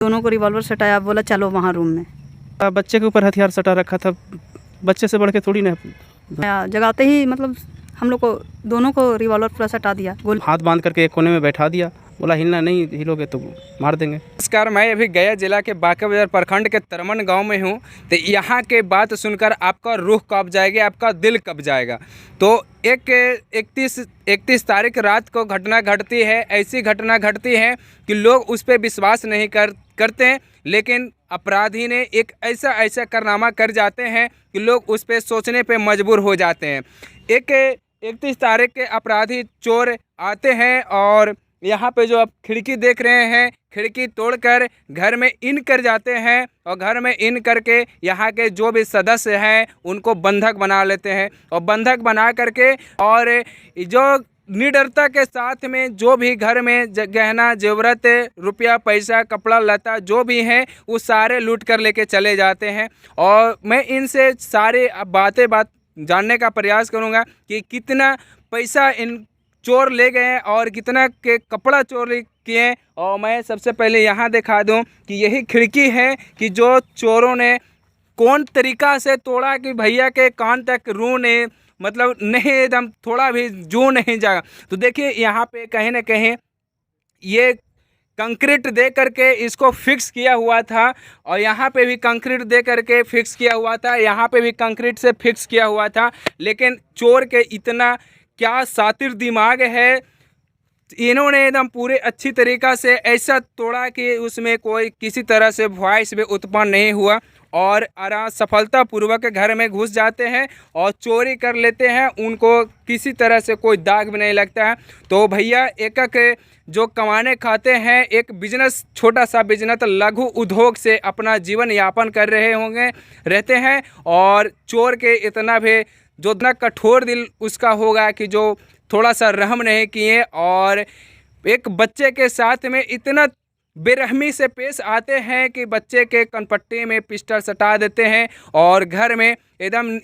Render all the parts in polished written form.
दोनों को रिवॉल्वर सटाया, बोला चलो वहाँ रूम में। बच्चे के ऊपर हथियार सटा रखा था, बच्चे से बढ़ के थोड़ी ना। जगाते ही मतलब हम लोग को दोनों को रिवॉल्वर पूरा सटा दिया, हाथ बांध करके एक कोने में बैठा दिया, बोला हिलना नहीं, हिलोगे तो मार देंगे। नमस्कार, मैं अभी गया जिला के बांका बाजार प्रखंड के तरमन गांव में हूं। तो यहाँ के बात सुनकर आपका रूह कांप जाएगा, आपका दिल कांप जाएगा। तो एक 31 तारीख रात को घटना घटती है। ऐसी घटना घटती है कि लोग उस पर विश्वास नहीं करते हैं, लेकिन अपराधी ने एक ऐसा कारनामा कर जाते हैं कि लोग उस पर सोचने पे मजबूर हो जाते हैं। एक 31 तारीख के अपराधी चोर आते हैं और यहाँ पे जो आप खिड़की देख रहे हैं, खिड़की तोड़कर घर में इन कर जाते हैं और घर में इन करके यहाँ के जो भी सदस्य हैं उनको बंधक बना लेते हैं। और बंधक बना करके और जो निडरता के साथ में जो भी घर में गहना जेवरत, रुपया, पैसा, कपड़ा लता जो भी हैं वो सारे लूट कर लेके चले जाते हैं। और मैं इनसे सारे बात जानने का प्रयास करूँगा कि कितना पैसा इन चोर ले गए और कितना के कपड़ा चोरी किए। और मैं सबसे पहले यहाँ दिखा दूँ कि यही खिड़की है कि जो चोरों ने कौन तरीका से तोड़ा कि भैया के कान तक रूह ने मतलब नहीं, एकदम थोड़ा भी जू नहीं जागा। तो देखिए यहाँ पे कहीं ना कहीं ये कंक्रीट दे करके इसको फिक्स किया हुआ था और यहाँ पे भी कंक्रीट दे करके फिक्स किया हुआ था, यहाँ पे भी कंक्रीट से फिक्स किया हुआ था। लेकिन चोर के इतना क्या शातिर दिमाग है, इन्होंने एकदम पूरे अच्छी तरीक़ा से ऐसा तोड़ा कि उसमें कोई किसी तरह से वॉइस भी उत्पन्न नहीं हुआ और आराम सफलतापूर्वक घर में घुस जाते हैं और चोरी कर लेते हैं। उनको किसी तरह से कोई दाग भी नहीं लगता है। तो भैया एक जो कमाने खाते हैं, एक बिजनेस, छोटा सा बिजनेस, लघु उद्योग से अपना जीवन यापन कर रहे रहते हैं। और चोर के इतना भी जो इतना कठोर दिल उसका होगा कि जो थोड़ा सा रहम नहीं किए और एक बच्चे के साथ में इतना बेरहमी से पेश आते हैं कि बच्चे के कनपट्टी में पिस्टल सटा देते हैं और घर में एकदम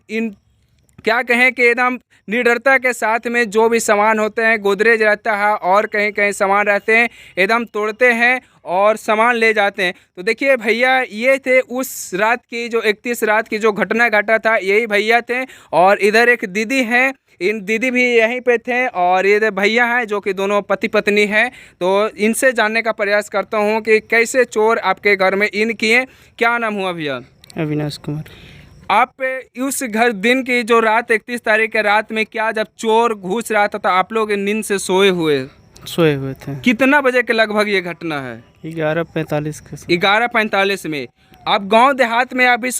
क्या कहें कि एकदम निडरता के साथ में जो भी सामान होते हैं, गोदरेज रहता है और कहीं कहीं सामान रहते हैं, एकदम तोड़ते हैं और सामान ले जाते हैं। तो देखिए भैया ये थे उस रात की, जो 31 रात की जो घटना घटा था, यही भैया थे। और इधर एक दीदी हैं, इन दीदी भी यहीं पे थे और ये भैया हैं जो कि दोनों पति पत्नी हैं। तो इनसे जानने का प्रयास करता हूँ कि कैसे चोर आपके घर में इन किए। क्या नाम हुआ भैया? अविनाश कुमार। आप उस घर दिन की जो रात 31 तारीख के रात में क्या जब चोर घुस रहा था तो आप लोग नींद से सोए हुए थे? कितना बजे के लगभग ये घटना है? 11:45 में। आप गांव देहात में अभी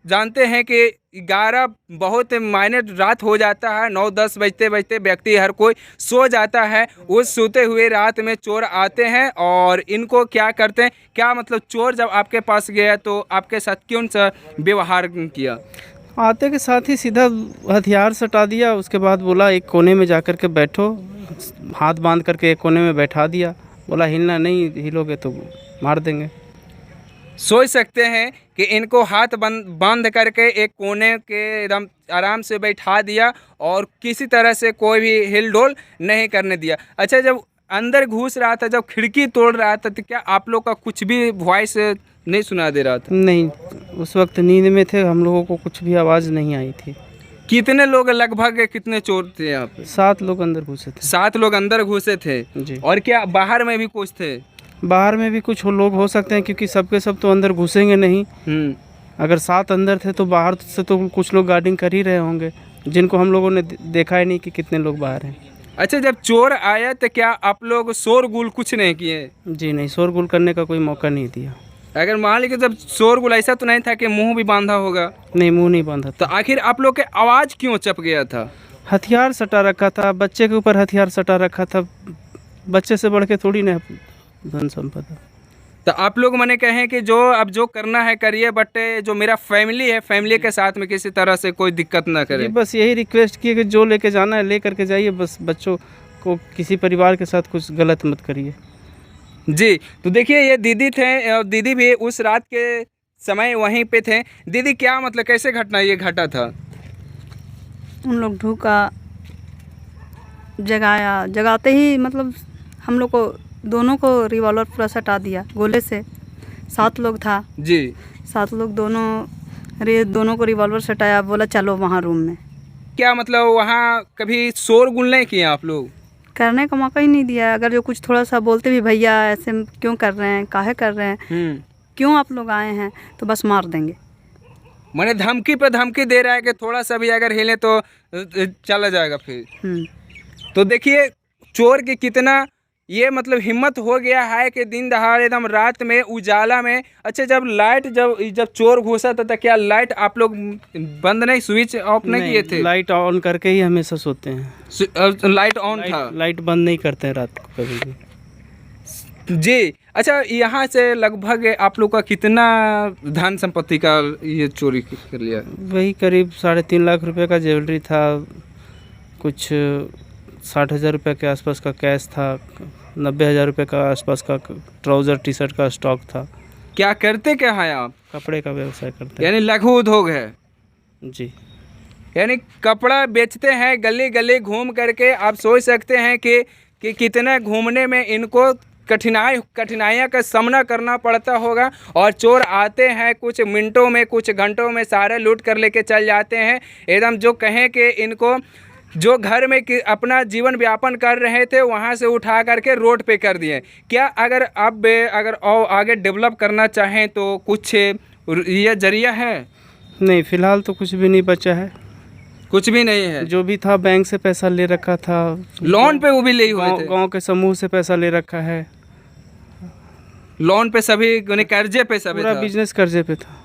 जानते हैं कि 11 बहुत मायने रात हो जाता है, 9-10 बजते व्यक्ति हर कोई सो जाता है। उस सोते हुए रात में चोर आते हैं और इनको क्या करते हैं, क्या मतलब चोर जब आपके पास गया तो आपके साथ कौन सा व्यवहार किया? आते के साथ ही सीधा हथियार सटा दिया, उसके बाद बोला एक कोने में जा कर के बैठो, हाथ बांध करके एक कोने में बैठा दिया, बोला हिलना नहीं, हिलोगे तो मार देंगे। सोच सकते हैं कि इनको हाथ बांध करके एक कोने के एकदम आराम से बैठा दिया और किसी तरह से कोई भी हिलडोल नहीं करने दिया। अच्छा, जब अंदर घुस रहा था, जब खिड़की तोड़ रहा था, तो क्या आप लोग का कुछ भी वॉइस नहीं सुना दे रहा था? नहीं, उस वक्त नींद में थे, हम लोगों को कुछ भी आवाज़ नहीं आई थी। कितने लोग लगभग, कितने चोर थे यहाँ पे? 7 लोग अंदर घुसे थे। 7 लोग अंदर घुसे थे जी। और क्या बाहर में भी कुछ थे? बाहर में भी कुछ लोग हो सकते हैं, क्योंकि सबके सब तो अंदर घुसेंगे नहीं। अगर 7 अंदर थे तो बाहर से तो कुछ लोग गार्डिंग कर ही रहे होंगे, जिनको हम लोगों ने देखा ही नहीं कि कितने लोग बाहर हैं। अच्छा, जब चोर आया तो क्या आप लोग शोरगुल कुछ नहीं किए? जी नहीं, शोरगुल करने का कोई मौका नहीं दिया। अगर मान लीजिए जब शोरगुल, ऐसा तो नहीं था कि मुंह भी बांधा होगा? नहीं, मुंह नहीं बांधा तो आखिर आप लोग के आवाज़ क्यों चप गया था? हथियार सटा रखा था, बच्चे के ऊपर हथियार सटा रखा था, बच्चे से बढ़ के थोड़ी ना धन संपदा। तो आप लोग मैंने कहें कि जो अब जो करना है करिए, बट जो मेरा फैमिली है, फैमिली के साथ में किसी तरह से कोई दिक्कत ना करे। बस यही रिक्वेस्ट किए कि जो लेके जाना है ले करके जाइए, बस बच्चों को किसी परिवार के साथ कुछ गलत मत करिए। जी, तो देखिए ये दीदी थे और दीदी भी उस रात के समय वहीं पे थे। दीदी क्या मतलब कैसे घटना ये घटा था? उन लोग ढूका, जगाते ही मतलब हम लोग को दोनों को रिवॉल्वर पूरा सटा दिया गोले से। 7 लोग था। जी। 7 लोग दोनों को रिवॉल्वर सटाया, बोला चलो वहाँ रूम में। क्या मतलब वहाँ कभी शोरगुल नहीं किए आप लोग? करने का मौका ही नहीं दिया। अगर जो कुछ थोड़ा सा बोलते भी, भैया ऐसे क्यों कर रहे हैं, काहे कर रहे हैं, क्यों आप लोग आए हैं, तो बस मार देंगे। मैंने धमकी पे धमकी दे रहा है कि थोड़ा सा भी अगर हिले तो चला जाएगा फिर। तो देखिए चोर की कितना ये मतलब हिम्मत हो गया है कि दिन दहाड़े एकदम रात में उजाला में। अच्छा, जब चोर घुसा था तो क्या लाइट आप लोग बंद नहीं, स्विच ऑफ नहीं किए थे? लाइट ऑन करके ही हमेशा सोते हैं। लाइट ऑन था। लाइट बंद नहीं करते हैं रात को कभी भी। जी। अच्छा, यहाँ से लगभग आप लोग का कितना धन संपत्ति का ये चोरी कर लिया? वही करीब 3.5 लाख रुपए का ज्वेलरी था, कुछ 60,000 रुपये के आसपास का कैश था, 90,000 रुपये का आसपास का ट्राउज़र टी शर्ट का स्टॉक था। क्या करते क्या हैं आप? कपड़े का व्यवसाय करते हैं। यानी लघु उद्योग है? जी। यानी कपड़ा बेचते हैं, गली गली घूम करके। आप सोच सकते हैं कि कितना घूमने में इनको कठिनाइयाँ का सामना करना पड़ता होगा। और चोर आते हैं कुछ मिनटों में, कुछ घंटों में सारे लूट कर लेके चल जाते हैं। एकदम जो कहें कि इनको जो घर में अपना जीवन व्यापन कर रहे थे वहाँ से उठा करके रोड पे कर दिए। क्या अगर आप और आगे डेवलप करना चाहें तो कुछ ये जरिया है? नहीं, फ़िलहाल तो कुछ भी नहीं बचा है। कुछ भी नहीं है? जो भी था बैंक से पैसा ले रखा था, लोन पे वो भी ले हुए थे? गांव के समूह से पैसा ले रखा है। लोन पे सभी, कर्जे पे सभी पूरा था? बिजनेस कर्जे पे था।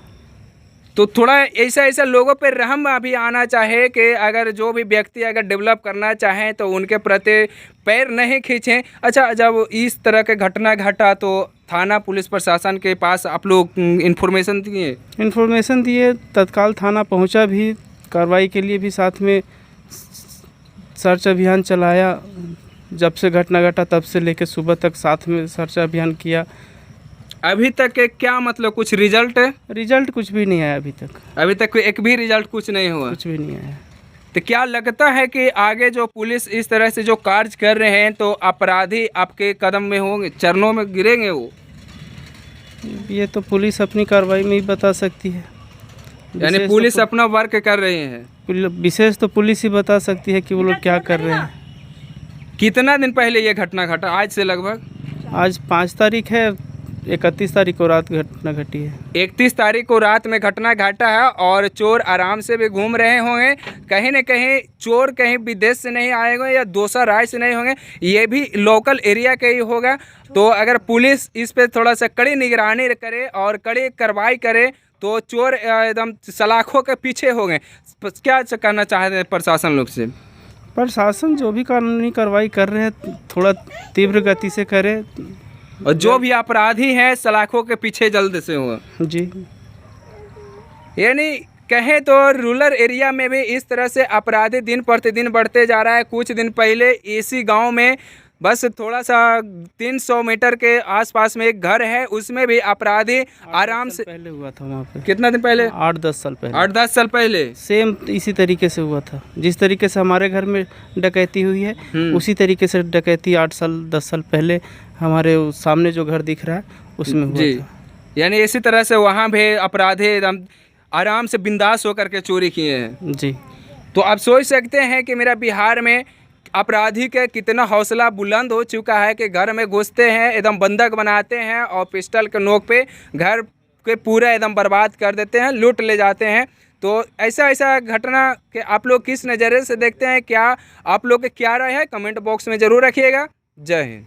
तो थोड़ा ऐसा लोगों पे रहम अभी आना चाहे कि अगर जो भी व्यक्ति अगर डेवलप करना चाहें तो उनके प्रति पैर नहीं खींचें। अच्छा, जब इस तरह के घटना घटा तो थाना पुलिस प्रशासन के पास आप लोग इन्फॉर्मेशन दिए? तत्काल थाना पहुंचा भी, कार्रवाई के लिए भी साथ में सर्च अभियान चलाया। जब से घटना घटा तब से लेकर सुबह तक साथ में सर्च अभियान किया। अभी तक के क्या मतलब कुछ रिजल्ट कुछ भी नहीं आया अभी तक। अभी तक एक भी रिजल्ट कुछ नहीं हुआ? कुछ भी नहीं आया। तो क्या लगता है कि आगे जो पुलिस इस तरह से जो कार्य कर रहे हैं तो अपराधी आपके कदम में होंगे, चरणों में गिरेंगे वो? ये तो पुलिस अपनी कार्रवाई में ही बता सकती है। यानी पुलिस अपना वर्क कर रही है? विशेष तो पुलिस ही बता सकती है कि वो लोग क्या कर रहे हैं। कितना दिन पहले ये घटना घटा? आज से लगभग? आज 5 तारीख है, 31 तारीख को रात घटना घटी है। 31 तारीख को रात में घटना घटा है और चोर आराम से भी घूम रहे होंगे। कहीं न कहीं चोर कहीं विदेश से नहीं आए होंगे या दूसरा राज्य से नहीं होंगे, ये भी लोकल एरिया का ही होगा। तो अगर पुलिस इस पे थोड़ा सा कड़ी निगरानी करे और कड़ी कार्रवाई करे तो चोर एकदम सलाखों के पीछे हो गए। क्या करना चाहते हैं प्रशासन लोग से? प्रशासन जो भी कानूनी कार्रवाई कर रहे हैं थोड़ा तीव्र गति से करे, और जो भी अपराधी हैं सलाखों के पीछे जल्द से हो। जी। यानी कहें तो रूरल एरिया में भी इस तरह से अपराधी दिन प्रतिदिन बढ़ते जा रहा है। कुछ दिन पहले इसी गांव में बस थोड़ा सा 300 मीटर के आसपास में एक घर है, उसमें भी अपराधी आराम से पहले हुआ था वहाँ पे। कितना दिन पहले? 8-10 साल पहले। 8-10 साल पहले सेम इसी तरीके से हुआ था। जिस तरीके से हमारे घर में डकैती हुई है उसी तरीके से डकैती 8-10 साल पहले हमारे सामने जो घर दिख रहा है उसमें हुआ था। यानी इसी तरह से वहाँ भी अपराधी एकदम आराम से बिंदास होकर के चोरी किए हैं। जी। तो आप सोच सकते हैं कि मेरा बिहार में अपराधी का कितना हौसला बुलंद हो चुका है कि घर में घुसते हैं, एकदम बंधक बनाते हैं और पिस्टल के नोक पे घर के पूरा एकदम बर्बाद कर देते हैं, लूट ले जाते हैं। तो ऐसा घटना के आप लोग किस नज़रिए से देखते हैं? क्या आप लोग के क्या राय है? कमेंट बॉक्स में ज़रूर रखिएगा। जय हिंद।